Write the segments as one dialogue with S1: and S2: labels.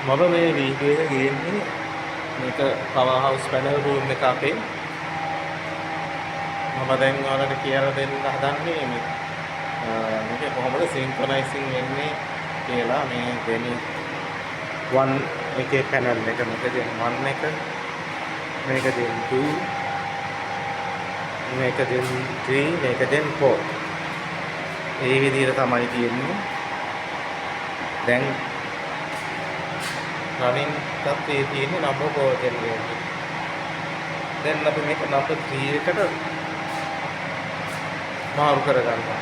S1: මම මේ වීඩියෝ එක ගේන්නේ මේක පවර් හවුස් පැනල් රූම් එක අපේ. මම දැන් ඔයාලට කියලා දෙන්න හදන්නේ මේක කොහොමද සින්ක්‍රොනයිසින් වෙන්නේ කියලා. මේ වෙනි 1 එකේ පැනල් එක මේක දෙන 1 එක, මේක දෙන 2, මේක දෙන 3, මේක දෙන 4. ඒ විදිහට තමයි තියෙන්නේ. දැන් running තත්ත්වයේ තියෙන number 4 generator. දැන් අපි මේක number 3 එකට මාරු කරගන්නවා.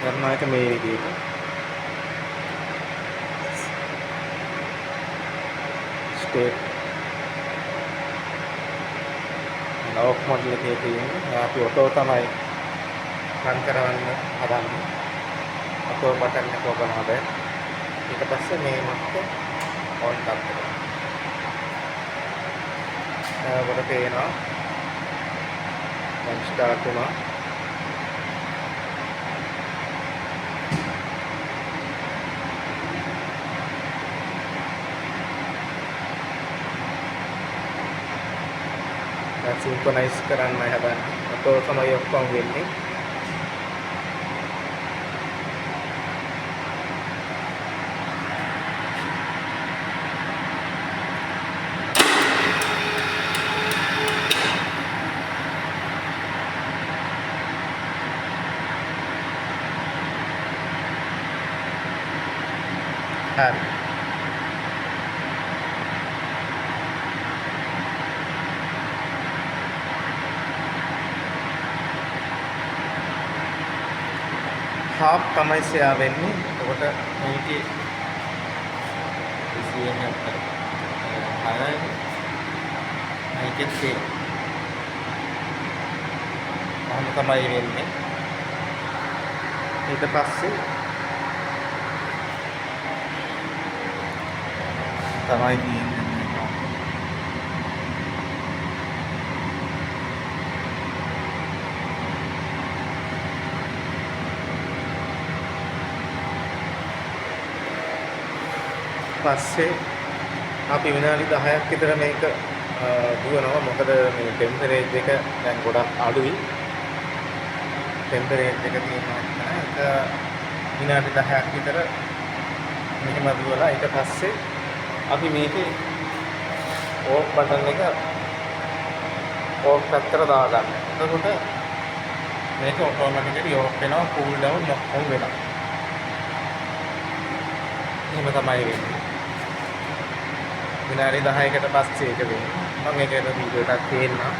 S1: කරනවා එක මේ විදිහට. ස්ටේට් ලොක් මොඩල් එකේ තියෙන්නේ. අපි ඔටෝ තමයි රන් කරවන්න හදන්නේ. ඔටෝ බටන් එක ඕපන් හදයි. ඊට පස්සේ මේ මොකද ඔන් ටැප් කරනවා. ඔබට පේනවා දැන් ස්ටාර්ට් වුණා. දැන් සින්ක්‍රොනයිස් කරන්නයි හදන්නේ. ඔටෝ තමයි ඔක්කොම වෙන්නේ. හරි. half තමයි share වෙන්නේ. එතකොට මේකේ ඉසියෙන් හරයි. මේකෙත් අහම තමයි වෙන්නේ. ඊට පස්සේ තමයි තියෙන්නේ. පස්සේ අපි විනාඩි 10ක් විතර මේක දුවනවා. මොකද මේ ටෙම්පරේචර් එක දැන් ගොඩක් අඩුයි. ටෙම්පරේචර් එක තියෙනවා ඒක විනාඩි 10ක් විතර මෙහෙම දුවලා ඊට පස්සේ අපි මේකේ ඕෆ් බටන් එක ඕෆ් පැත්තට දාගන්න. එතකොට මේක ඔටෝමැටිකලි ඕෆ් වෙනවා, කූල් ඩවුන් ඔක්කොම වෙනවා. එහෙම තමයි වෙන්නේ. විනාඩි 10කට පස්සේ ඒක වෙනවා. මම මේකට වීඩියෝ එකක් තියෙනවා.